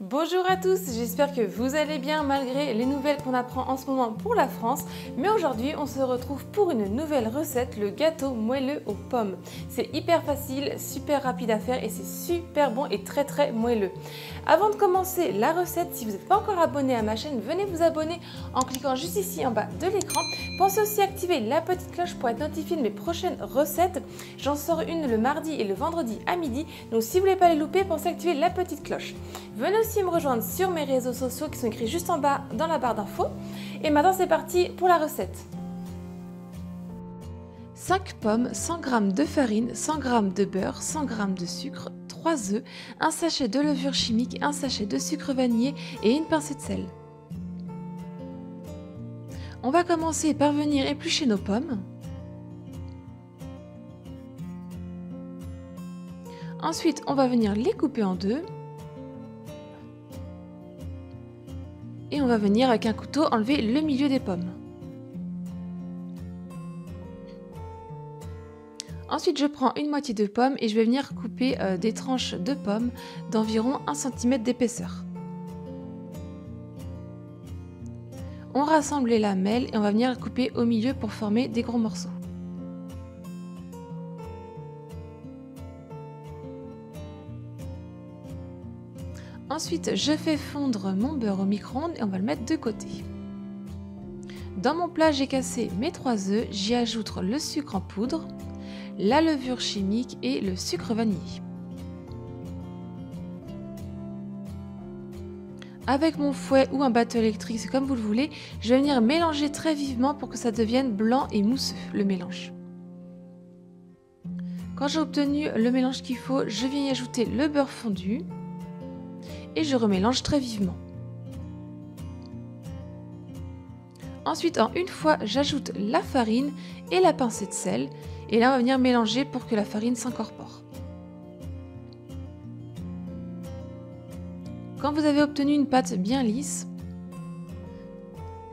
Bonjour à tous, j'espère que vous allez bien malgré les nouvelles qu'on apprend en ce moment pour la France. Mais aujourd'hui, on se retrouve pour une nouvelle recette, le gâteau moelleux aux pommes. C'est hyper facile, super rapide à faire et c'est super bon et très moelleux. Avant de commencer la recette, si vous n'êtes pas encore abonné à ma chaîne, venez vous abonner en cliquant juste ici en bas de l'écran. Pensez aussi à activer la petite cloche pour être notifié de mes prochaines recettes. J'en sors une le mardi et le vendredi à midi, donc si vous ne voulez pas les louper, pensez à activer la petite cloche. Venez aussi me rejoindre sur mes réseaux sociaux qui sont écrits juste en bas dans la barre d'infos. Et maintenant c'est parti pour la recette. 5 pommes, 100 g de farine, 100 g de beurre, 100 g de sucre, 3 œufs, un sachet de levure chimique, un sachet de sucre vanillé et une pincée de sel. On va commencer par venir éplucher nos pommes. Ensuite, on va venir les couper en deux. Et on va venir avec un couteau enlever le milieu des pommes. Ensuite, je prends une moitié de pomme et je vais venir couper des tranches de pommes d'environ 1 cm d'épaisseur. On rassemble les lamelles et on va venir couper au milieu pour former des gros morceaux. Ensuite, je fais fondre mon beurre au micro-ondes et on va le mettre de côté. Dans mon plat, j'ai cassé mes 3 œufs, j'y ajoute le sucre en poudre, la levure chimique et le sucre vanillé. Avec mon fouet ou un bateau électrique, c'est comme vous le voulez, je vais venir mélanger très vivement pour que ça devienne blanc et mousseux, le mélange. Quand j'ai obtenu le mélange qu'il faut, je viens y ajouter le beurre fondu et je remélange très vivement. Ensuite, en une fois, j'ajoute la farine et la pincée de sel. Et là, on va venir mélanger pour que la farine s'incorpore. Quand vous avez obtenu une pâte bien lisse,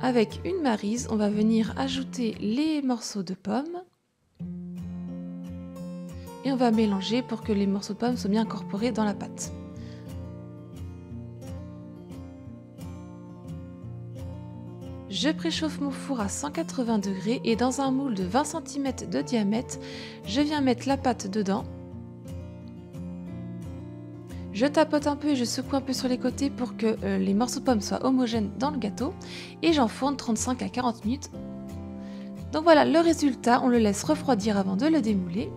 avec une maryse, on va venir ajouter les morceaux de pommes. Et on va mélanger pour que les morceaux de pommes soient bien incorporés dans la pâte. Je préchauffe mon four à 180 degrés et dans un moule de 20 cm de diamètre, je viens mettre la pâte dedans. Je tapote un peu et je secoue un peu sur les côtés pour que les morceaux de pommes soient homogènes dans le gâteau et j'enfourne 35 à 40 minutes. Donc voilà le résultat, on le laisse refroidir avant de le démouler.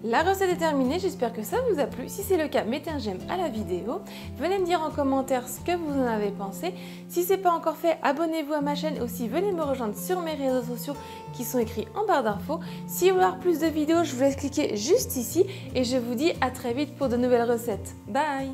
La recette est terminée, j'espère que ça vous a plu. Si c'est le cas, mettez un j'aime à la vidéo. Venez me dire en commentaire ce que vous en avez pensé. Si ce n'est pas encore fait, abonnez-vous à ma chaîne. Aussi, venez me rejoindre sur mes réseaux sociaux qui sont écrits en barre d'infos. Si vous voulez voir plus de vidéos, je vous laisse cliquer juste ici. Et je vous dis à très vite pour de nouvelles recettes. Bye!